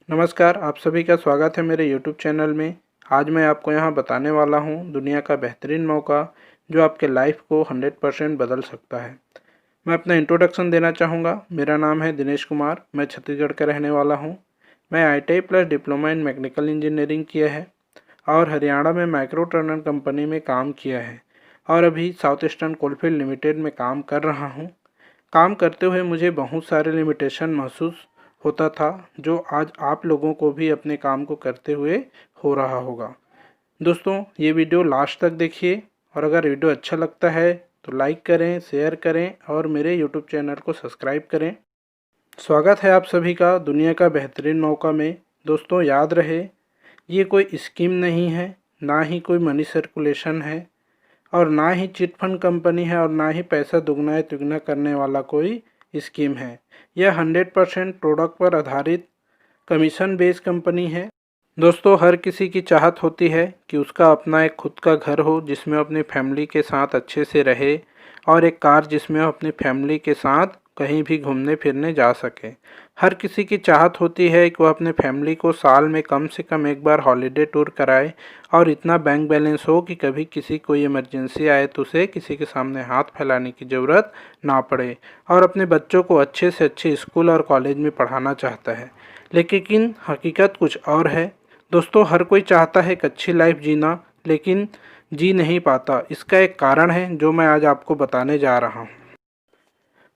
नमस्कार, आप सभी का स्वागत है मेरे YouTube चैनल में। आज मैं आपको यहाँ बताने वाला हूँ दुनिया का बेहतरीन मौका जो आपके लाइफ को 100% बदल सकता है। मैं अपना इंट्रोडक्शन देना चाहूँगा। मेरा नाम है दिनेश कुमार, मैं छत्तीसगढ़ का रहने वाला हूँ। मैं ITI plus diploma in mechanical engineering किया है और हरियाणा में माइक्रो टर्नर कंपनी में काम किया है और अभी साउथ ईस्टर्न कोलफील्ड लिमिटेड में काम कर रहा हूँ। काम करते हुए मुझे बहुत सारे लिमिटेशन महसूस होता था जो आज आप लोगों को भी अपने काम को करते हुए हो रहा होगा। दोस्तों, ये वीडियो लास्ट तक देखिए और अगर वीडियो अच्छा लगता है तो लाइक करें, शेयर करें और मेरे YouTube चैनल को सब्सक्राइब करें। स्वागत है आप सभी का दुनिया का बेहतरीन मौका में। दोस्तों, याद रहे, ये कोई स्कीम नहीं है, ना ही कोई मनी सर्कुलेशन है और ना ही चिट फंड कंपनी है और ना ही पैसा दुगना तिगुना करने वाला कोई स्कीम है। यह 100% प्रोडक्ट पर आधारित कमीशन बेस्ड कंपनी है। दोस्तों, हर किसी की चाहत होती है कि उसका अपना एक खुद का घर हो जिसमें वो अपनी फैमिली के साथ अच्छे से रहे और एक कार जिसमें वो अपनी फैमिली के साथ कहीं भी घूमने फिरने जा सके। हर किसी की चाहत होती है कि वह अपने फैमिली को साल में कम से कम एक बार हॉलीडे टूर कराए और इतना बैंक बैलेंस हो कि कभी किसी कोई इमरजेंसी आए तो उसे किसी के सामने हाथ फैलाने की ज़रूरत ना पड़े और अपने बच्चों को अच्छे से अच्छे स्कूल और कॉलेज में पढ़ाना चाहता है। लेकिन हकीकत कुछ और है। दोस्तों, हर कोई चाहता है एक अच्छी लाइफ जीना, लेकिन जी नहीं पाता। इसका एक कारण है जो मैं आज आपको बताने जा रहा हूँ।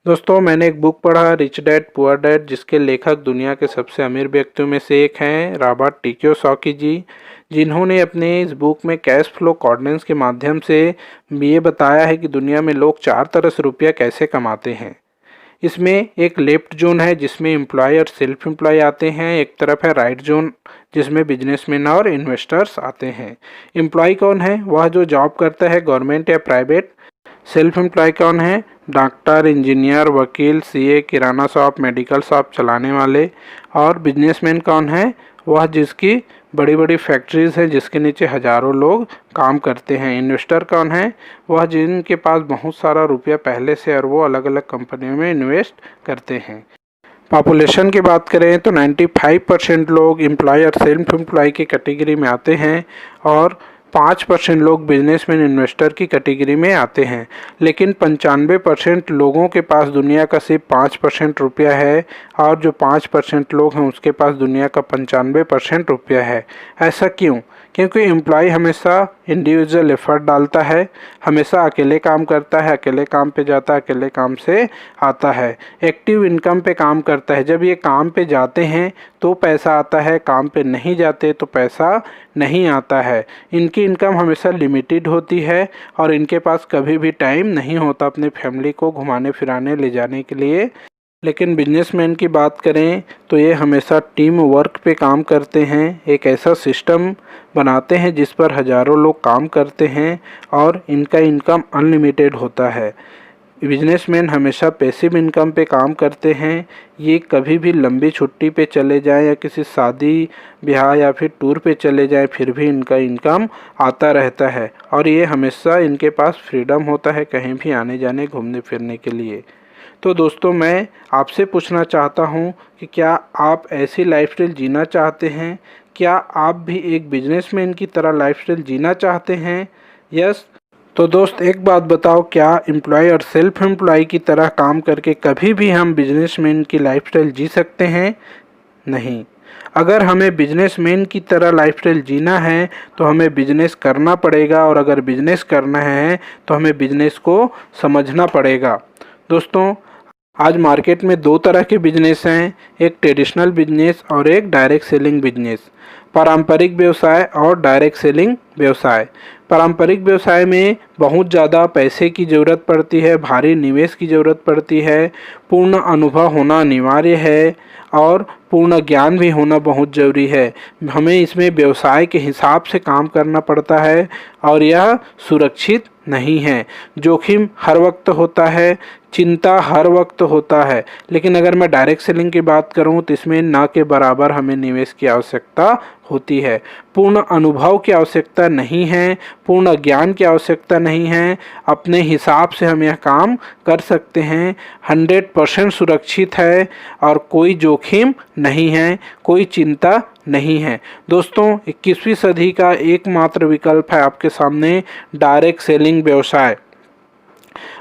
दोस्तों, मैंने एक बुक पढ़ा, रिच डैड पुअर डैड, जिसके लेखक दुनिया के सबसे अमीर व्यक्तियों में से एक हैं रॉबर्ट कियोसाकी जी, जिन्होंने अपने इस बुक में कैश फ्लो कोऑर्डिनेट्स के माध्यम से ये बताया है कि दुनिया में लोग 4 तरह से रुपया कैसे कमाते हैं। इसमें एक लेफ्ट जोन है जिसमें एम्प्लॉय और सेल्फ एम्प्लॉय आते हैं, एक तरफ है राइट जोन जिसमें बिजनेसमैन और इन्वेस्टर्स आते हैं। एम्प्लॉय कौन है? वह जो जॉब करता है गवर्नमेंट या प्राइवेट। सेल्फ एम्प्लॉय कौन है? डॉक्टर, इंजीनियर, वकील, सीए, किराना शॉप, मेडिकल शॉप चलाने वाले। और बिजनेसमैन कौन है? वह जिसकी बड़ी बड़ी फैक्ट्रीज है जिसके नीचे हजारों लोग काम करते हैं। इन्वेस्टर कौन है? वह जिनके पास बहुत सारा रुपया पहले से और वो अलग अलग कंपनियों में इन्वेस्ट करते हैं। पॉपुलेशन की बात करें तो 95% लोग एम्प्लॉय और सेल्फ एम्प्लॉय की कैटेगरी में आते हैं और 5% लोग बिजनेसमैन इन्वेस्टर की कैटेगरी में आते हैं। लेकिन 95% लोगों के पास दुनिया का सिर्फ 5% रुपया है और जो 5% लोग हैं उसके पास दुनिया का 95% रुपया है। ऐसा क्यों? क्योंकि एम्प्लॉय हमेशा इंडिविजुअल एफर्ट डालता है, हमेशा अकेले काम करता है, अकेले काम पे जाता है, अकेले काम से आता है, एक्टिव इनकम पे काम करता है। जब ये काम पे जाते हैं तो पैसा आता है, काम पे नहीं जाते तो पैसा नहीं आता है। इनकी इनकम हमेशा लिमिटेड होती है और इनके पास कभी भी टाइम नहीं होता अपने फैमिली को घुमाने फिराने ले जाने के लिए। लेकिन बिजनेसमैन की बात करें तो ये हमेशा टीम वर्क पे काम करते हैं, एक ऐसा सिस्टम बनाते हैं जिस पर हज़ारों लोग काम करते हैं और इनका इनकम अनलिमिटेड होता है। बिजनेसमैन हमेशा पैसिव इनकम पे काम करते हैं। ये कभी भी लंबी छुट्टी पे चले जाएं या किसी शादी ब्याह या फिर टूर पे चले जाएं फिर भी इनका इनकम आता रहता है और ये हमेशा इनके पास फ्रीडम होता है कहीं भी आने जाने घूमने फिरने के लिए। तो दोस्तों, मैं आपसे पूछना चाहता हूँ कि क्या आप ऐसी लाइफस्टाइल जीना चाहते हैं? क्या आप भी एक बिजनेसमैन की तरह लाइफस्टाइल जीना चाहते हैं? यस। तो दोस्त, एक बात बताओ, क्या एम्प्लॉय और सेल्फ एम्प्लॉय की तरह काम करके कभी भी हम बिजनेसमैन की लाइफस्टाइल जी सकते हैं? नहीं। अगर हमें बिजनेसमैन की तरह लाइफस्टाइल जीना है तो हमें बिजनेस करना पड़ेगा और अगर बिजनेस करना है तो हमें बिजनेस को समझना पड़ेगा। दोस्तों, आज मार्केट में 2 तरह के बिजनेस हैं, एक ट्रेडिशनल बिजनेस और एक डायरेक्ट सेलिंग बिजनेस। पारंपरिक व्यवसाय और डायरेक्ट सेलिंग व्यवसाय। पारंपरिक व्यवसाय में बहुत ज़्यादा पैसे की ज़रूरत पड़ती है, भारी निवेश की ज़रूरत पड़ती है, पूर्ण अनुभव होना अनिवार्य है और पूर्ण ज्ञान भी होना बहुत ज़रूरी है। हमें इसमें व्यवसाय के हिसाब से काम करना पड़ता है और यह सुरक्षित नहीं है। जोखिम हर वक्त होता है, चिंता हर वक्त होता है, लेकिन अगर मैं डायरेक्ट सेलिंग की बात करूं तो इसमें ना के बराबर हमें निवेश की आवश्यकता होती है। पूर्ण अनुभव की आवश्यकता नहीं है, पूर्ण ज्ञान की आवश्यकता नहीं है, अपने हिसाब से हम यह काम कर सकते हैं। 100% सुरक्षित है और कोई जोखिम नहीं है, कोई चिंता नहीं है। दोस्तों, 21वीं सदी का एकमात्र विकल्प है आपके सामने डायरेक्ट सेलिंग व्यवसाय।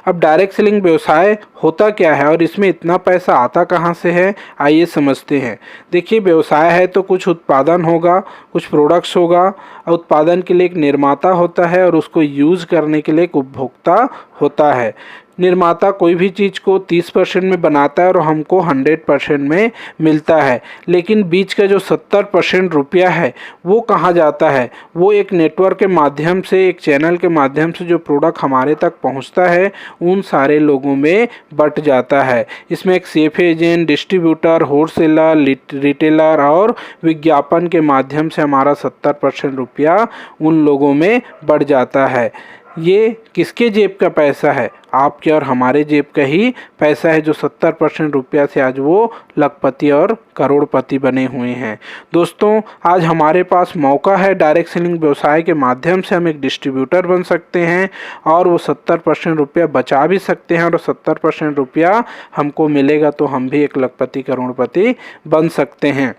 अब डायरेक्ट सेलिंग व्यवसाय होता क्या है और इसमें इतना पैसा आता कहाँ से है, आइए समझते हैं। देखिए, व्यवसाय है तो कुछ उत्पादन होगा, कुछ प्रोडक्ट्स होगा। उत्पादन के लिए एक निर्माता होता है और उसको यूज़ करने के लिए एक उपभोक्ता होता है। निर्माता कोई भी चीज़ को 30% में बनाता है और हमको 100% में मिलता है, लेकिन बीच का जो 70% रुपया है वो कहाँ जाता है? वो एक नेटवर्क के माध्यम से, एक चैनल के माध्यम से जो प्रोडक्ट हमारे तक पहुंचता है उन सारे लोगों में बट जाता है। इसमें एक safe agent, distributor, wholesaler, retailer और विज्ञापन के माध्यम से हमारा 70% रुपया उन लोगों में बढ़ जाता है। ये किसके जेब का पैसा है? आपके और हमारे जेब का ही पैसा है, जो 70% रुपया से आज वो लखपति और करोड़पति बने हुए हैं। दोस्तों, आज हमारे पास मौका है, डायरेक्ट सेलिंग व्यवसाय के माध्यम से हम एक डिस्ट्रीब्यूटर बन सकते हैं और वो 70% रुपया बचा भी सकते हैं और 70% रुपया हमको मिलेगा तो हम भी एक लखपति करोड़पति बन सकते हैं।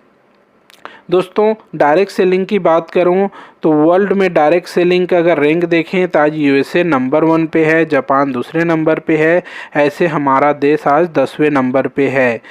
दोस्तों, डायरेक्ट सेलिंग की बात करूं तो वर्ल्ड में डायरेक्ट सेलिंग का अगर रैंक देखें तो आज यूएसए नंबर 1 पे है, जापान दूसरे नंबर पे है, ऐसे हमारा देश आज 10वें नंबर पे है।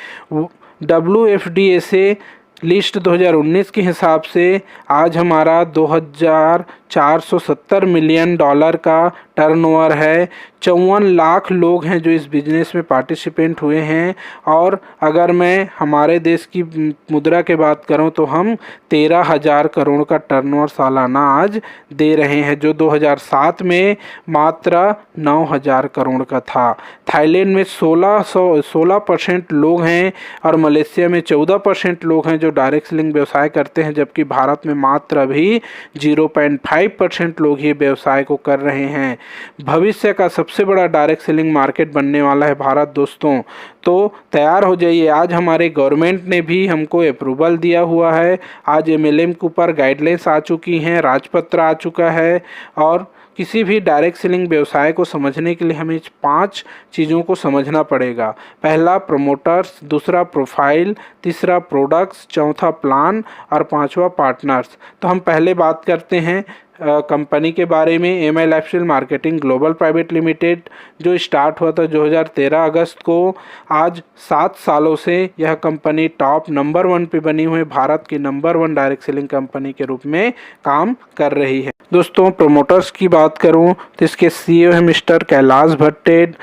WFDA लिस्ट 2019 के हिसाब से आज हमारा 2470 मिलियन डॉलर का टर्नओवर है। 54 लाख लोग हैं जो इस बिजनेस में पार्टिसिपेंट हुए हैं और अगर मैं हमारे देश की मुद्रा के बात करूं तो हम 13,000 करोड़ का टर्नओवर सालाना आज दे रहे हैं, जो 2007 में मात्र 9,000 करोड़ का था। थाईलैंड में 16% लोग हैं और मलेशिया में 14% लोग हैं जो डायरेक्ट सेलिंग व्यवसाय करते हैं, जबकि भारत में मात्र अभी 0.5% लोग ही व्यवसाय को कर रहे हैं। भविष्य का सबसे बड़ा डायरेक्ट सेलिंग मार्केट बनने वाला है भारत। दोस्तों, तो तैयार हो जाइए। आज हमारे गवर्नमेंट ने भी हमको अप्रूवल दिया हुआ है। आज MLM के ऊपर गाइडलाइंस आ चुकी हैं, राजपत्र आ चुका है और किसी भी डायरेक्ट सेलिंग व्यवसाय को समझने के लिए हमें 5 चीज़ों को समझना पड़ेगा। पहला प्रमोटर्स, दूसरा प्रोफाइल, तीसरा प्रोडक्ट्स, चौथा प्लान और पांचवा पार्टनर्स। तो हम पहले बात करते हैं कंपनी के बारे में। MI lifestyle marketing global private limited जो स्टार्ट हुआ था 2013 अगस्त को, आज 7 सालों से यह कंपनी टॉप नंबर 1 पे बनी हुई भारत की नंबर 1 डायरेक्ट सेलिंग कंपनी के रूप में काम कर रही है। दोस्तों, प्रोमोटर्स की बात करूं तो इसके CEO है मिस्टर कैलाश भट्टेड,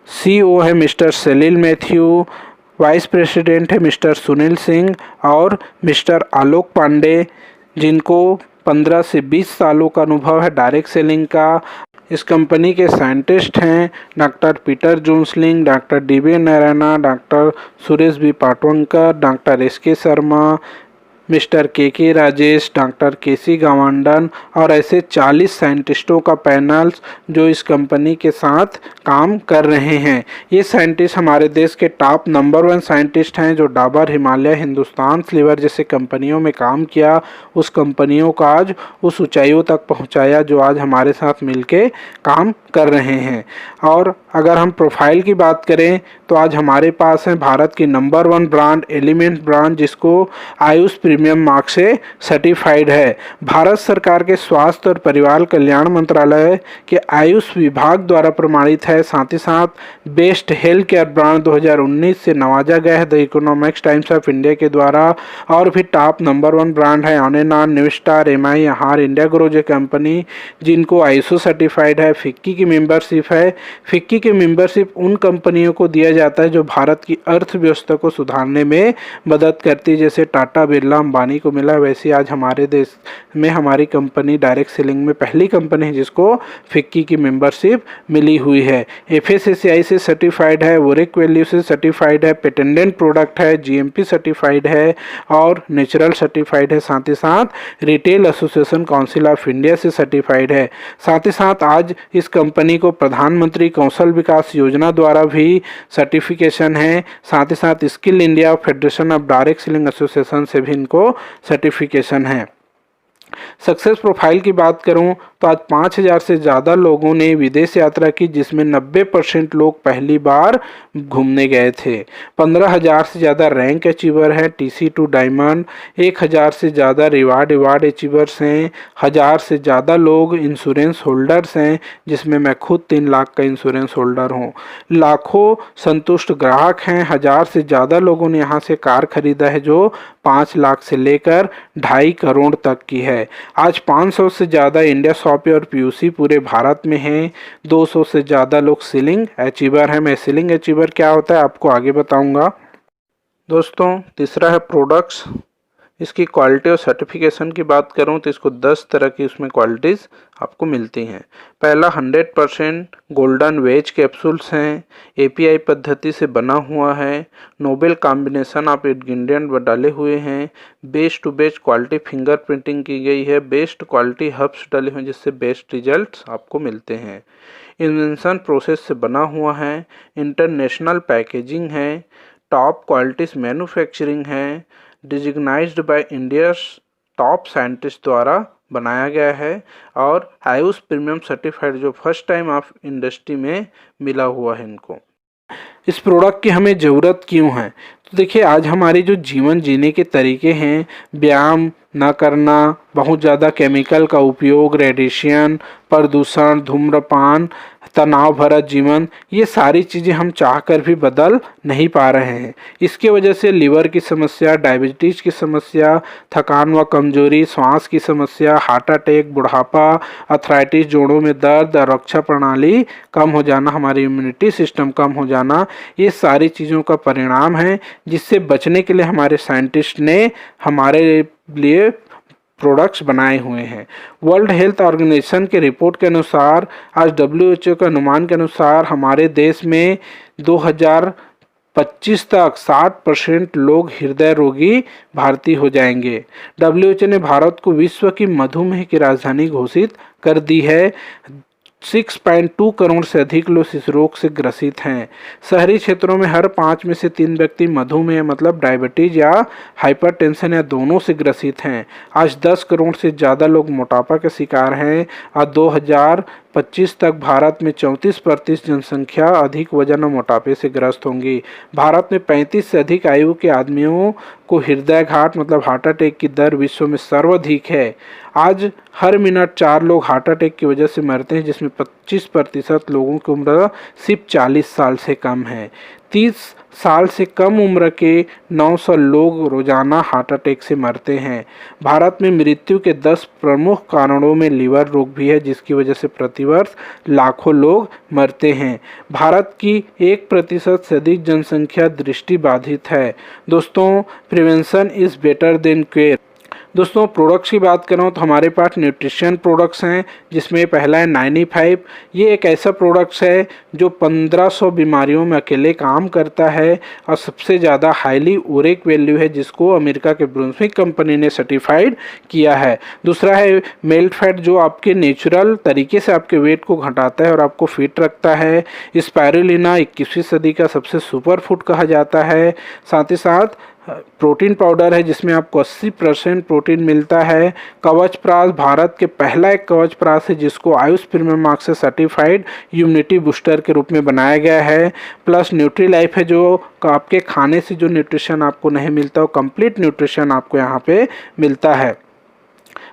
CO है मिस्टर सलील मैथ्यू, वाइस प्रेसिडेंट है मिस्टर सुनील सिंह और मिस्टर आलोक पांडे, जिनको 15 से 20 सालों का अनुभव है डायरेक्ट सेलिंग का। इस कंपनी के साइंटिस्ट हैं डॉक्टर पीटर जोन्सलिंग, doctor DB Narayana, doctor Suresh B Patwankar, doctor SK Sharma, mister KK Rajesh, doctor KC गवांडन और ऐसे 40 साइंटिस्टों का पैनल्स जो इस कंपनी के साथ काम कर रहे हैं। ये साइंटिस्ट हमारे देश के टॉप नंबर 1 साइंटिस्ट हैं जो डाबर, हिमालय, हिंदुस्तान स्लीवर जैसे कंपनियों में काम किया, उस कंपनियों का आज उस ऊंचाइयों तक पहुंचाया जो आज हमारे साथ मिलके काम कर रहे हैं। और अगर हम प्रोफाइल की बात करें तो आज हमारे पास है भारत की नंबर 1 ब्रांड एलिमेंट ब्रांड, जिसको आयुष प्रीमियम मार्क से सर्टिफाइड है। भारत सरकार के स्वास्थ्य और परिवार कल्याण मंत्रालय के आयुष विभाग द्वारा प्रमाणित है। साथ ही साथ बेस्ट हेल्थ केयर ब्रांड 2019 से नवाजा गया है the economics times of India के द्वारा। और भी टॉप नंबर 1 ब्रांड है ऑनेनान, न्यूस्टार, MI, आहार, इंडिया ग्रोज कंपनी, जिनको आईएसओ सर्टिफाइड है। फिक्की की मेंबरशिप है। फिक्की की मेंबरशिप उन कंपनियों को दिया जाता है जो भारत की अर्थव्यवस्था को सुधारने में मदद करती है, जैसे टाटा, बिरला, अंबानी को मिला, वैसे आज हमारे देश में हमारी कंपनी डायरेक्ट सेलिंग में पहली कंपनी है जिसको फिक्की की मेंबरशिप मिली हुई है। FSSAI से सर्टिफाइड है, वोरिक वैल्यू से सर्टिफाइड है, पेटेंडेंट प्रोडक्ट है, GMP सर्टिफाइड है और नेचुरल सर्टिफाइड है। साथ ही साथ retail association council of India से सर्टिफाइड है। साथ ही साथ आज इस कंपनी कंपनी को प्रधानमंत्री कौशल विकास योजना द्वारा भी सर्टिफिकेशन है। साथ ही साथ skill India federation of direct selling association से भी इनको सर्टिफिकेशन है। सक्सेस प्रोफाइल की बात करूं तो आज 5000 से ज़्यादा लोगों ने विदेश यात्रा की, जिसमें 90% लोग पहली बार घूमने गए थे। 15000 से ज़्यादा रैंक अचीवर है TC2 डायमंड, 1000 से ज़्यादा रिवार्ड अचीवर्स हैं, 1000 से ज़्यादा लोग इंश्योरेंस होल्डर्स हैं, जिसमें मैं खुद 3 लाख का इंश्योरेंस होल्डर हूँ। लाखों संतुष्ट ग्राहक हैं, 1000 से ज़्यादा लोगों ने यहाँ से कार खरीदा है जो 5 लाख से लेकर 2.5 करोड़ तक की है। आज 500 से ज़्यादा इंडिया शॉपी और PUC पूरे भारत में हैं। 200 से ज़्यादा लोग सीलिंग अचीवर हैं। मैं सीलिंग अचीवर क्या होता है आपको आगे बताऊंगा। दोस्तों, तीसरा है प्रोडक्ट्स। इसकी क्वालिटी और सर्टिफिकेशन की बात करूं तो इसको 10 तरह की उसमें क्वालिटीज़ आपको मिलती हैं। पहला 100% गोल्डन वेज कैप्सूल्स हैं, API पद्धति से बना हुआ है, नोबेल कॉम्बिनेशन ऑफ इंग्रेडिएंट डाले हुए हैं, best to best quality finger printing की गई है, बेस्ट क्वालिटी हर्ब्स डाले हुए हैं जिससे बेस्ट रिजल्ट्स आपको मिलते हैं। इन्वेंशन प्रोसेस से बना हुआ है, इंटरनेशनल पैकेजिंग है, टॉप क्वालिटीज मैन्युफैक्चरिंग है, डिजिग्नाइज्ड बाय इंडिया's टॉप साइंटिस्ट द्वारा बनाया गया है और आयुष प्रीमियम सर्टिफाइड जो फर्स्ट टाइम ऑफ इंडस्ट्री में मिला हुआ है इनको। इस प्रोडक्ट की हमें ज़रूरत क्यों है? तो देखिए, आज हमारे जो जीवन जीने के तरीके हैं, व्यायाम न करना, बहुत ज़्यादा केमिकल का उपयोग, रेडिएशन, प्रदूषण, धूम्रपान, तनाव भरा जीवन, ये सारी चीज़ें हम चाहकर भी बदल नहीं पा रहे हैं। इसके वजह से लीवर की समस्या, डायबिटीज़ की समस्या, थकान व कमजोरी, श्वास की समस्या, हार्ट अटैक, बुढ़ापा, अर्थराइटिस, जोड़ों में दर्द, रक्षा प्रणाली कम हो जाना, हमारी इम्यूनिटी सिस्टम कम हो जाना, ये सारी चीज़ों का परिणाम है, जिससे बचने के लिए हमारे साइंटिस्ट ने हमारे लिए प्रोडक्ट्स बनाए हुए हैं। वर्ल्ड हेल्थ ऑर्गेनाइजेशन के रिपोर्ट के अनुसार, आज WHO के अनुमान के अनुसार हमारे देश में 2025 तक 60% लोग हृदय रोगी भारतीय हो जाएंगे। WHO ने भारत को विश्व की मधुमेह की राजधानी घोषित कर दी है। 6.2 करोड़ से अधिक लोग इस रोग से ग्रसित हैं। शहरी क्षेत्रों में हर 5 में से 3 व्यक्ति मधुमेह मतलब डायबिटीज या हाइपरटेंशन या दोनों से ग्रसित हैं। आज 10 करोड़ से ज़्यादा लोग मोटापा के शिकार हैं और 2025 तक भारत में 34% जनसंख्या अधिक वजन और मोटापे से ग्रस्त होंगी। भारत में 35 से अधिक आयु के आदमियों को हृदयाघात मतलब हार्ट अटैक की दर विश्व में सर्वाधिक है। आज हर मिनट 4 लोग हार्ट अटैक की वजह से मरते हैं, जिसमें 25% लोगों की उम्र सिर्फ 40 साल से कम है। 30 साल से कम उम्र के 900 लोग रोजाना हार्ट अटैक से मरते हैं। भारत में मृत्यु के 10 प्रमुख कारणों में लीवर रोग भी है, जिसकी वजह से प्रतिवर्ष लाखों लोग मरते हैं। भारत की 1% से अधिक जनसंख्या दृष्टिबाधित है। दोस्तों, prevention is better than care. दोस्तों, प्रोडक्ट्स की बात करूँ तो हमारे पास न्यूट्रिशन प्रोडक्ट्स हैं, जिसमें पहला है 95। ये एक ऐसा प्रोडक्ट्स है जो 1500 बीमारियों में अकेले काम करता है और सबसे ज़्यादा हाईली ऊरिक वैल्यू है, जिसको अमेरिका के ब्रुंसविक कंपनी ने सर्टिफाइड किया है। दूसरा है मेल्ट फैट, जो आपके नेचुरल तरीके से आपके वेट को घटाता है और आपको फिट रखता है। स्पायरुलिना 21वीं सदी का सबसे सुपर फूड कहा जाता है। साथ ही साथ प्रोटीन पाउडर है, जिसमें आपको 80% प्रोटीन मिलता है। कवच प्राश भारत के पहला एक कवच प्राश है, जिसको आयुष प्रीमियम मार्क से सर्टिफाइड इम्यूनिटी बूस्टर के रूप में बनाया गया है। प्लस न्यूट्री लाइफ है, जो आपके खाने से जो न्यूट्रिशन आपको नहीं मिलता, वो कंप्लीट न्यूट्रिशन आपको यहाँ पे मिलता है।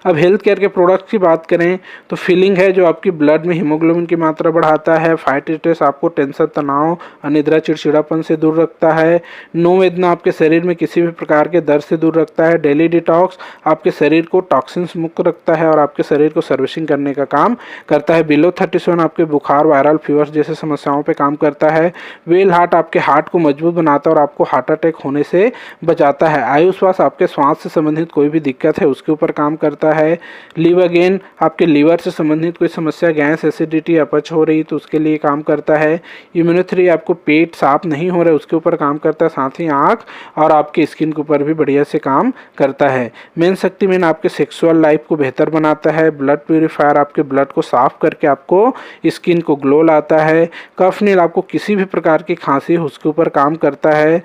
अब हेल्थ केयर के प्रोडक्ट्स की बात करें तो फीलिंग है, जो आपकी ब्लड में हीमोग्लोबिन की मात्रा बढ़ाता है। फाइट स्ट्रेस आपको टेंशन, तनाव, अनिद्रा, चिड़चिड़ापन से दूर रखता है। नो वेदना आपके शरीर में किसी भी प्रकार के दर्द से दूर रखता है। डेली डिटॉक्स आपके शरीर को टॉक्सिन्स मुक्त रखता है और आपके शरीर को सर्विसिंग करने का काम करता है। बिलो 37 आपके बुखार, वायरल फीवर्स जैसे समस्याओं पर काम करता है। वेल हार्ट आपके हार्ट को मजबूत बनाता है और आपको हार्ट अटैक होने से बचाता है। आयुष श्वास आपके श्वास से संबंधित कोई भी दिक्कत है उसके ऊपर काम करता करता है। लिवागेन आपके लीवर से संबंधित कोई समस्या, गैस, एसिडिटी, अपच हो रही तो उसके लिए काम करता है। इम्यूनो3 आपको पेट साफ नहीं हो रहा है उसके ऊपर काम करता है, साथ ही आँख और आपकी स्किन के ऊपर भी बढ़िया से काम करता है। मेन शक्तिमेन आपके सेक्सुअल लाइफ को बेहतर बनाता है। ब्लड प्यूरीफायर आपके ब्लड को साफ करके आपको स्किन को ग्लो लाता है। कफ नील आपको किसी भी प्रकार की खांसी हो उसके ऊपर काम करता है।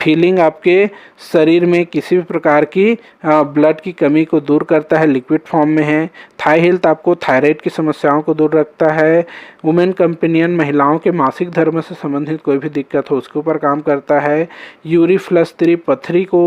फीलिंग आपके शरीर में किसी भी प्रकार की ब्लड की कमी को दूर करता है, लिक्विड फॉर्म में है। थाई हेल्थ आपको थायराइड की समस्याओं को दूर रखता है। वुमेन कंपेनियन महिलाओं के मासिक धर्म से संबंधित कोई भी दिक्कत हो उसके ऊपर काम करता है। यूरिफ्लस3 पथरी को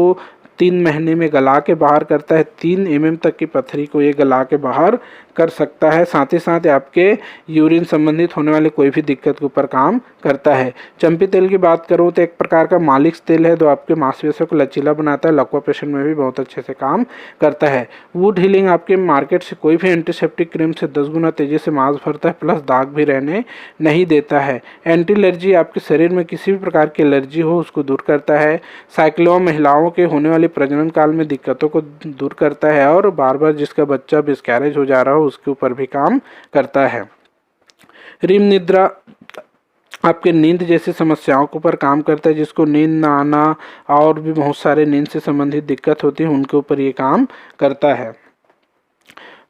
3 महीने में गला के बाहर करता है। 3 mm तक की पथरी को ये गला के बाहर कर सकता है। साथ ही साथ आपके यूरिन संबंधित होने वाले कोई भी दिक्कत के ऊपर काम करता है। चंपी तेल की बात करूं तो एक प्रकार का मालिश तेल है जो आपके मांसपेशियों को लचीला बनाता है। लकवा पेशेंट में भी बहुत अच्छे से काम करता है। वुड हीलिंग आपके मार्केट से कोई भी एंटीसेप्टिक क्रीम से 10 गुना तेजी से मांस भरता है, प्लस दाग भी रहने नहीं देता है। एंटी एलर्जी आपके शरीर में किसी भी प्रकार की एलर्जी हो उसको दूर करता है। साइक्लोमा महिलाओं के होने वाली प्रजनन काल में दिक्कतों को दूर करता है और बार बार जिसका बच्चा मिसकैरेज हो जा रहा हो उसके ऊपर भी काम करता है। रिम निद्रा आपके नींद जैसी समस्याओं के ऊपर काम करता है, जिसको नींद ना आना और भी बहुत सारे नींद से संबंधित दिक्कत होती है उनके ऊपर ये काम करता है।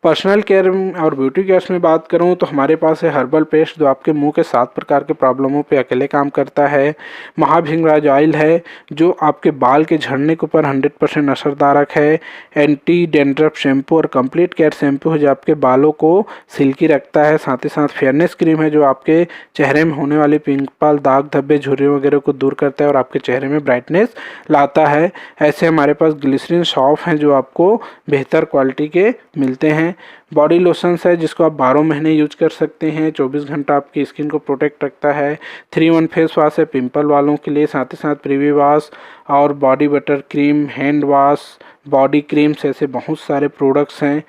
पर्सनल केयर और ब्यूटी केयर में बात करूं तो हमारे पास है हर्बल पेस्ट जो आपके मुंह के 7 प्रकार के प्रॉब्लमों पे अकेले काम करता है। महाभिंगराज ऑयल है जो आपके बाल के झड़ने के ऊपर 100% असरदारक है। एंटी डेंड्रफ शैम्पू और कंप्लीट केयर शैम्पू है जो आपके बालों को सिल्की रखता है। साथ ही साथ फेयरनेस क्रीम है जो आपके चेहरे में होने वाले पिंपल, दाग धब्बे, झुर्रियों वगैरह को दूर करता है और आपके चेहरे में ब्राइटनेस लाता है। ऐसे हमारे पास ग्लिसरीन सॉफ्ट हैं जो आपको बेहतर क्वालिटी के मिलते हैं। बॉडी लोशंस है जिसको आप 12 महीने यूज कर सकते हैं, 24 घंटा आपकी स्किन को प्रोटेक्ट रखता है। 3-in-1 फेस वॉश है पिंपल वालों के लिए। साथ ही साथ प्रीवी वॉश और body butter cream, hand wash, body creams, ऐसे बहुत सारे प्रोडक्ट्स हैं।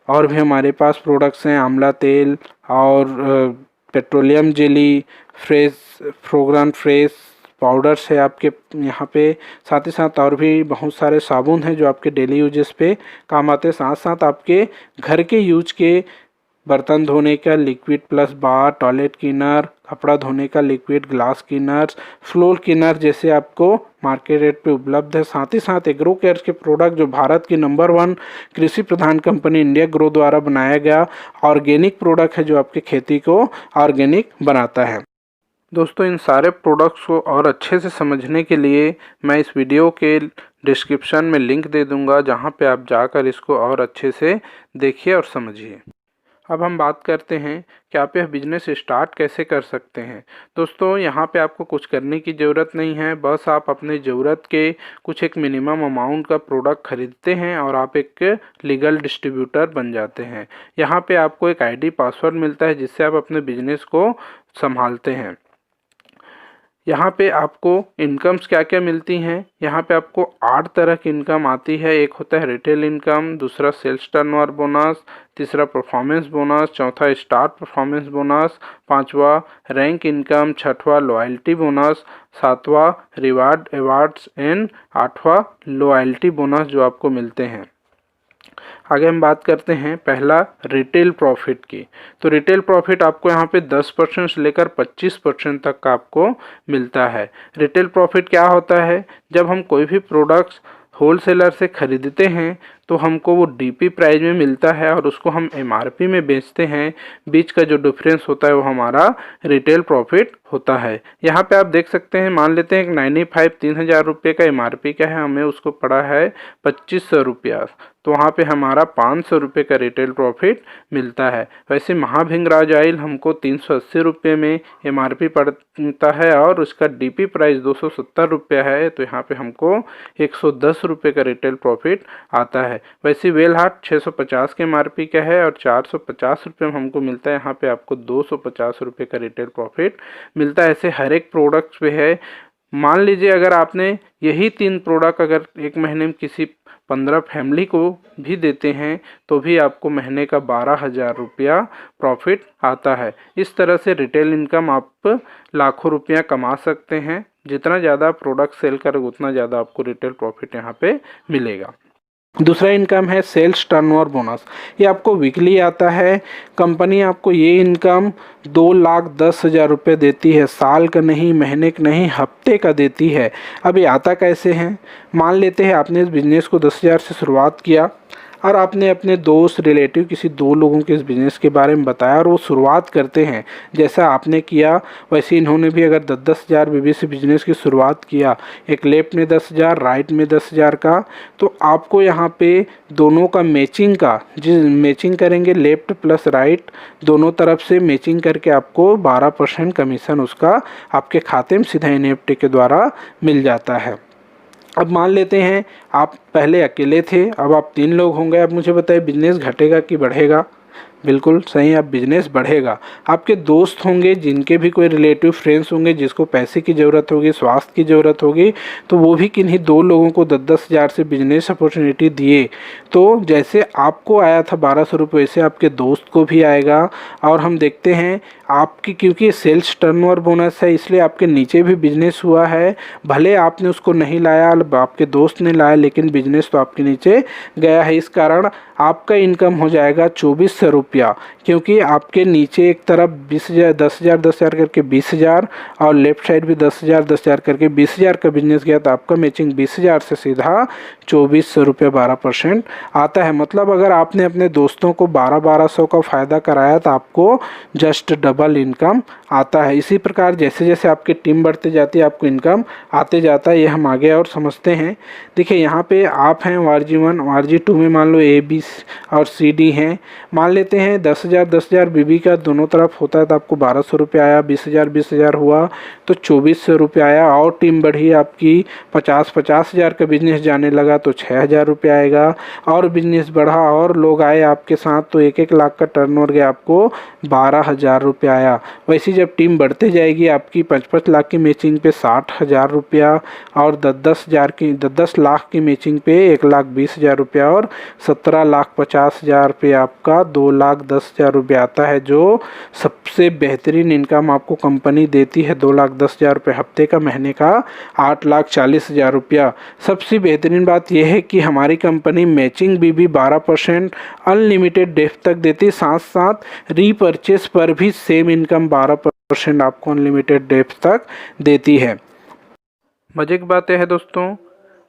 और भी हमारे पास प्रोडक्ट्स हैं आंवला तेल और पेट्रोलियम जेली, फ्रोग्रान फ्रेश पाउडर्स है आपके यहाँ पे। साथ ही साथ और भी बहुत सारे साबुन हैं जो आपके डेली यूजेस पे काम आते हैं। साथ साथ आपके घर के यूज के बर्तन धोने का लिक्विड प्लस बार, टॉयलेट क्लीनर, कपड़ा धोने का liquid, glass cleaner, floor cleaner जैसे आपको मार्केट रेट पे उपलब्ध है। साथ ही साथ एग्रो केयर के प्रोडक्ट जो भारत की नंबर 1 कृषि प्रधान कंपनी इंडिया ग्रो द्वारा बनाया गया ऑर्गेनिक प्रोडक्ट है जो आपकी खेती को ऑर्गेनिक बनाता है। दोस्तों इन सारे प्रोडक्ट्स को और अच्छे से समझने के लिए मैं इस वीडियो के डिस्क्रिप्शन में लिंक दे दूंगा जहां पे आप जाकर इसको और अच्छे से देखिए और समझिए। अब हम बात करते हैं कि आप यह बिजनेस स्टार्ट कैसे कर सकते हैं। दोस्तों यहाँ पे आपको कुछ करने की ज़रूरत नहीं है, बस आप अपने ज़रूरत के कुछ एक मिनिमम अमाउंट का प्रोडक्ट खरीदते हैं और आप एक लीगल डिस्ट्रीब्यूटर बन जाते हैं। यहाँ पे आपको एक आईडी पासवर्ड मिलता है जिससे आप अपने बिजनेस को संभालते हैं। यहाँ पे आपको इनकम्स क्या क्या मिलती हैं, यहाँ पे आपको 8 तरह की इनकम आती है। एक होता है रिटेल इनकम, दूसरा सेल्स टर्नओवर बोनस, तीसरा परफॉर्मेंस बोनस, चौथा स्टार परफॉर्मेंस बोनस, पांचवा रैंक इनकम, छठवा लॉयल्टी बोनस, सातवां रिवार्ड अवार्ड्स एंड आठवां लॉयल्टी बोनस जो आपको मिलते हैं। आगे हम बात करते हैं पहला रिटेल प्रॉफिट की। तो रिटेल प्रॉफिट आपको यहाँ पे 10% से लेकर 25% तक का आपको मिलता है। रिटेल प्रॉफिट क्या होता है, जब हम कोई भी प्रोडक्ट्स होलसेलर से खरीदते हैं तो हमको वो डीपी प्राइस में मिलता है और उसको हम एमआरपी में बेचते हैं। बीच का जो डिफरेंस होता है वो हमारा रिटेल प्रॉफिट होता है। यहाँ पे आप देख सकते हैं, मान लेते हैं कि 95 3000 रुपये का एमआरपी का है, हमें उसको पड़ा है 2500 रुपया, तो वहाँ पे हमारा 500 रुपये का रिटेल प्रॉफिट मिलता है। वैसे महाभिंगराज ऑयल हमको 380 रुपये में एमआरपी पड़ता है और उसका डीपी प्राइस 270 रुपया है, तो यहाँ पे हमको 110 रुपये का रिटेल प्रॉफिट आता है। वैसे वेल हार्ट 650 के एमआरपी का है और 450 रुपये में हमको मिलता है, यहाँ पे आपको 250 रुपये का रिटेल प्रॉफिट मिलता है। ऐसे हर एक प्रोडक्ट पे है। मान लीजिए अगर आपने यही 3 प्रोडक्ट अगर एक महीने में किसी 15 फैमिली को भी देते हैं तो भी आपको महीने का 12,000 रुपया प्रॉफिट आता है। इस तरह से रिटेल इनकम आप लाखों रुपया कमा सकते हैं। जितना ज़्यादा प्रोडक्ट सेल करोगे उतना ज़्यादा आपको रिटेल प्रॉफिट यहाँ पे मिलेगा। दूसरा इनकम है सेल्स टर्नओवर बोनस। ये आपको वीकली आता है। कंपनी आपको ये इनकम 2,10,000 रुपये देती है। साल का नहीं, महीने का नहीं, हफ्ते का देती है। अब ये आता कैसे है? मान लेते हैं आपने इस बिज़नेस को 10,000 से शुरुआत किया और आपने अपने दोस्त रिलेटिव किसी 2 लोगों के इस बिज़नेस के बारे में बताया और वो शुरुआत करते हैं। जैसा आपने किया वैसे इन्होंने भी अगर 10,000 बीबी से बिज़नेस की शुरुआत किया, एक लेफ्ट में 10,000 राइट में 10,000 का, तो आपको यहाँ पे दोनों का मैचिंग का जिस मैचिंग करेंगे लेफ्ट प्लस राइट दोनों तरफ से मैचिंग करके आपको 12% कमीशन उसका आपके खाते में सीधा NFT के द्वारा मिल जाता है। अब मान लेते हैं आप पहले अकेले थे, अब आप 3 लोग होंगे। अब मुझे बताइए बिजनेस घटेगा कि बढ़ेगा? बिल्कुल सही, अब बिजनेस बढ़ेगा। आपके दोस्त होंगे, जिनके भी कोई रिलेटिव फ्रेंड्स होंगे जिसको पैसे की ज़रूरत होगी, स्वास्थ्य की ज़रूरत होगी, तो वो भी किन्हीं 2 लोगों को 10,000 से बिजनेस अपॉर्चुनिटी दिए। तो जैसे आपको आया था 1200 रुपये, वैसे आपके दोस्त को भी आएगा। और हम देखते हैं आपकी, क्योंकि सेल्स टर्नओवर बोनस है इसलिए आपके नीचे भी बिजनेस हुआ है। भले आपने उसको नहीं लाया, आपके दोस्त ने लाया, लेकिन बिजनेस तो आपके नीचे गया है। इस कारण आपका इनकम हो जाएगा 2400 रुपया, क्योंकि आपके नीचे एक तरफ 20,000 10,000 10,000 करके 20,000 और लेफ्ट साइड भी 10,000 10,000 करके 20,000 का बिजनेस गया, तो आपका मैचिंग 20,000 से सीधा 2400 रुपये 12% आता है। मतलब अगर आपने अपने दोस्तों को 1200 का फ़ायदा कराया तो आपको जस्ट डबल इनकम आता है। इसी प्रकार जैसे जैसे आपकी टीम बढ़ते जाती है आपको इनकम आते जाता है। ये हम आगे और समझते हैं। देखिए यहाँ पे आप हैं RG1 RG2 में मान लो AB और CD हैं। मान लेते हैं 10,000 10,000 बीबी का दोनों तरफ होता है तो आपको 1200 रुपये आया। 20,000 20,000 हुआ तो 2400 रुपये आया। और टीम बढ़ी आपकी 50,000 का बिजनेस जाने लगा तो 6,000 रुपये आएगा। और बिजनेस बढ़ा और लोग आए आपके साथ तो 1-1 लाख का टर्नओवर गया, आपको 12,000 रुपये आया। वैसे जब टीम बढ़ते जाएगी आपकी 5-5 लाख की मैचिंग पे 60,000 रुपया और 10 लाख की मैचिंग पे 1,20,000 रुपया और 17,50,000 पे आपका 2,10,000 रुपये आता है, जो सबसे बेहतरीन इनकम आपको कंपनी देती है। 2,10,000 रुपये हफ्ते का, महीने का 8,40,000 रुपया। सबसे बेहतरीन बात यह है कि हमारी कंपनी मैचिंग भी 12% अनलिमिटेड डेफ तक देती, साथ साथ रीपरचेस पर भी सेम इनकम 12% आपको अनलिमिटेड डेफ तक देती है। मज़े की बात यह है दोस्तों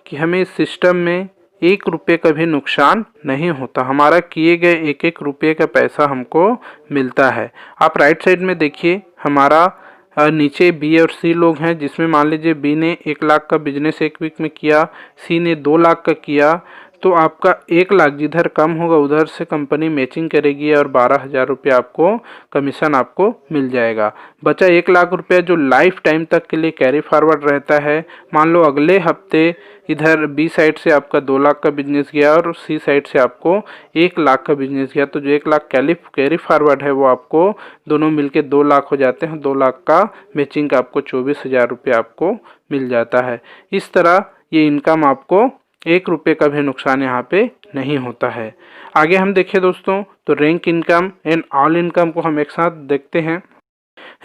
कि हमें इस सिस्टम में 1 रुपये का भी नुकसान नहीं होता। हमारा किए गए 1-1 रुपये का पैसा हमको मिलता है। आप राइट साइड में देखिए, हमारा नीचे B और C लोग हैं, जिसमें मान लीजिए B ने 1 लाख का बिजनेस 1 वीक में किया, C ने 2 लाख का किया, तो आपका 1 लाख जिधर कम होगा उधर से कंपनी मैचिंग करेगी और 12,000 रुपये आपको कमीशन आपको मिल जाएगा। बचा 1 लाख रुपया जो लाइफ टाइम तक के लिए कैरी फॉरवर्ड रहता है। मान लो अगले हफ्ते इधर B साइड से आपका 2 लाख का बिजनेस गया और C साइड से आपको 1 लाख का बिजनेस गया, तो जो 1 लाख कैरी फॉरवर्ड है वो आपको दोनों मिलके 2 लाख हो जाते हैं। 2 लाख का मैचिंग का आपको 24,000 रुपये आपको मिल जाता है। इस तरह ये इनकम आपको 1 रुपये का भी नुकसान यहाँ पे नहीं होता है। आगे हम देखें दोस्तों तो rank income and all income को हम एक साथ देखते हैं।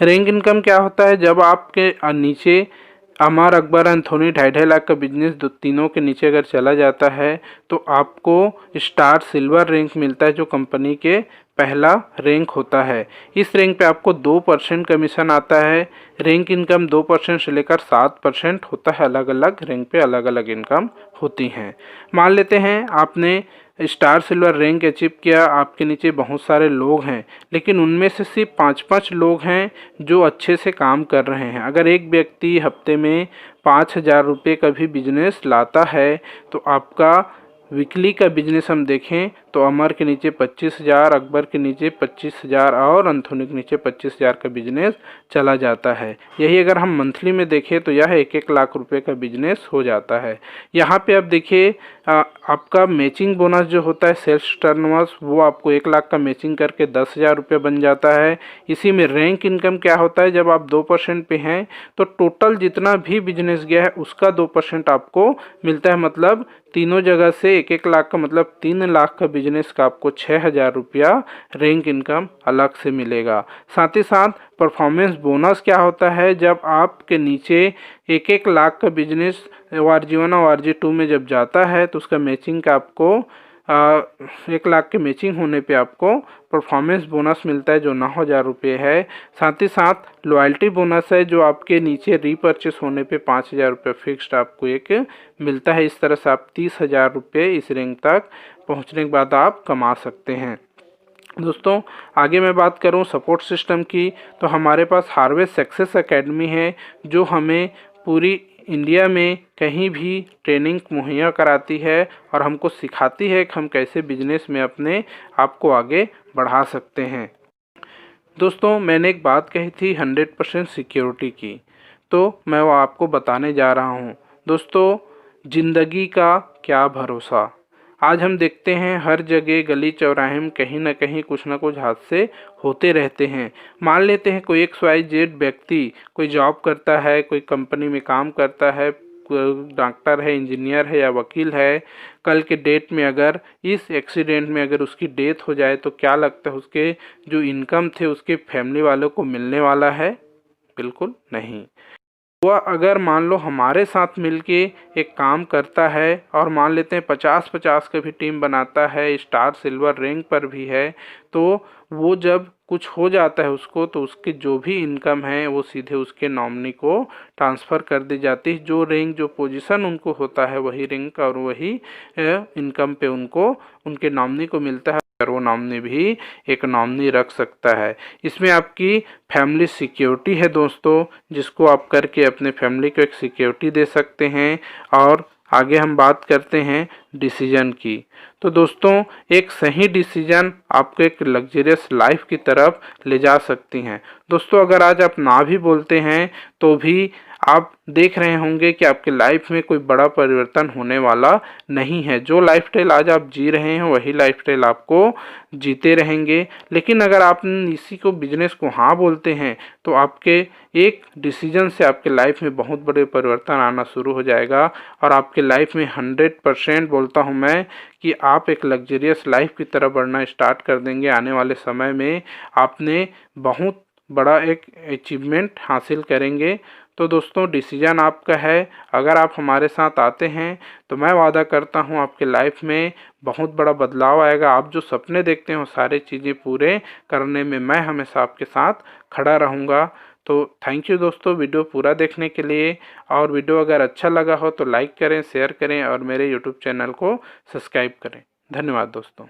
रैंक इनकम क्या होता है? जब आपके नीचे अमर अकबर एंथोनी 2.5 लाख का बिजनेस तीनों के नीचे अगर चला जाता है तो आपको स्टार सिल्वर रैंक मिलता है, जो कंपनी के पहला रैंक होता है। इस रैंक पे आपको 2% कमीशन आता है। रैंक इनकम 2% से लेकर 7% होता है। अलग अलग रैंक पे अलग अलग इनकम होती हैं। मान लेते हैं आपने स्टार सिल्वर रैंक अचीव किया, आपके नीचे बहुत सारे लोग हैं, लेकिन उनमें से सिर्फ 5-5 लोग हैं जो अच्छे से काम कर रहे हैं। अगर एक व्यक्ति हफ्ते में 5,000 रुपये का भी बिजनेस लाता है तो आपका वीकली का बिजनेस हम देखें तो अमर के नीचे 25,000, अकबर के नीचे 25,000 और एंथोनी के नीचे 25,000 का बिजनेस चला जाता है। यही अगर हम मंथली में देखें तो यह 1-1 लाख रुपए का बिजनेस हो जाता है। यहाँ पे आप देखिए आपका मैचिंग बोनस जो होता है सेल्स टर्नओवर, वो आपको 1 लाख का मैचिंग करके 10,000 रुपये बन जाता है। इसी में रैंक इनकम क्या होता है? जब आप 2% पे हैं तो टोटल जितना भी बिजनेस गया है उसका 2% आपको मिलता है। मतलब तीनों जगह से 1-1 लाख का मतलब 3 लाख का बिजनेस का आपको 6,000 रुपया रैंक इनकम अलग से मिलेगा। साथ ही साथ परफॉर्मेंस बोनस क्या होता है, जब आपके नीचे 1-1 लाख का बिजनेस ORG1 और ORG2 में जब जाता है तो उसका मैचिंग का आपको 1 लाख के मैचिंग होने पे आपको परफॉर्मेंस बोनस मिलता है जो 9,000 रुपये है। साथ ही साथ लॉयल्टी बोनस है जो आपके नीचे रीपर्चेस होने पे 5,000 रुपये फिक्स्ड आपको एक मिलता है। इस तरह से आप 30,000 रुपये इस रैंक तक पहुंचने के बाद आप कमा सकते हैं। दोस्तों आगे मैं बात करूं सपोर्ट सिस्टम की, तो हमारे पास हार्वेस्ट सक्सेस एकेडमी है जो हमें पूरी इंडिया में कहीं भी ट्रेनिंग मुहैया कराती है और हमको सिखाती है कि हम कैसे बिजनेस में अपने आप को आगे बढ़ा सकते हैं। दोस्तों मैंने एक बात कही थी 100% सिक्योरिटी की, तो मैं वो आपको बताने जा रहा हूँ। दोस्तों ज़िंदगी का क्या भरोसा, आज हम देखते हैं हर जगह गली चौराहे में कहीं ना कहीं कुछ ना कुछ हादसे होते रहते हैं। मान लेते हैं कोई XYZ व्यक्ति कोई जॉब करता है, कोई कंपनी में काम करता है, डॉक्टर है, इंजीनियर है या वकील है। कल के डेट में अगर इस एक्सीडेंट में अगर उसकी डेथ हो जाए तो क्या लगता है उसके जो इनकम थे उसके फैमिली वालों को मिलने वाला है? बिल्कुल नहीं। वह अगर मान लो हमारे साथ मिलके एक काम करता है और मान लेते हैं 50-50 का भी टीम बनाता है, स्टार सिल्वर रैंक पर भी है, तो वो जब कुछ हो जाता है उसको तो उसकी जो भी इनकम है वो सीधे उसके नॉमिनी को ट्रांसफ़र कर दी जाती है। जो रैंक जो पोजीशन उनको होता है वही रैंक और वही इनकम पे उनको उनके नॉमिनी को मिलता है। और वो नॉमिनी भी एक नॉमिनी रख सकता है। इसमें आपकी फैमिली सिक्योरिटी है दोस्तों, जिसको आप करके अपने फैमिली को एक सिक्योरिटी दे सकते हैं। और आगे हम बात करते हैं डिसीजन की, तो दोस्तों एक सही डिसीजन आपको एक लग्जरियस लाइफ की तरफ ले जा सकती हैं। दोस्तों अगर आज आप ना भी बोलते हैं तो भी आप देख रहे होंगे कि आपके लाइफ में कोई बड़ा परिवर्तन होने वाला नहीं है। जो लाइफस्टाइल आज आप जी रहे हैं वही लाइफस्टाइल आपको जीते रहेंगे। लेकिन अगर आप इसी को बिजनेस को हाँ बोलते हैं तो आपके एक डिसीजन से आपके लाइफ में बहुत बड़े परिवर्तन आना शुरू हो जाएगा और आपके लाइफ में 100% बोलता हूँ मैं कि आप एक लग्जरियस लाइफ की तरफ बढ़ना स्टार्ट कर देंगे। आने वाले समय में आपने बहुत बड़ा एक अचीवमेंट हासिल करेंगे। तो दोस्तों डिसीजन आपका है। अगर आप हमारे साथ आते हैं तो मैं वादा करता हूं आपके लाइफ में बहुत बड़ा बदलाव आएगा। आप जो सपने देखते हैं वो सारी चीज़ें पूरे करने में मैं हमेशा आपके साथ खड़ा रहूँगा। तो थैंक यू दोस्तों वीडियो पूरा देखने के लिए। और वीडियो अगर अच्छा लगा हो तो लाइक करें, शेयर करें और मेरे यूट्यूब चैनल को सब्सक्राइब करें। धन्यवाद दोस्तों।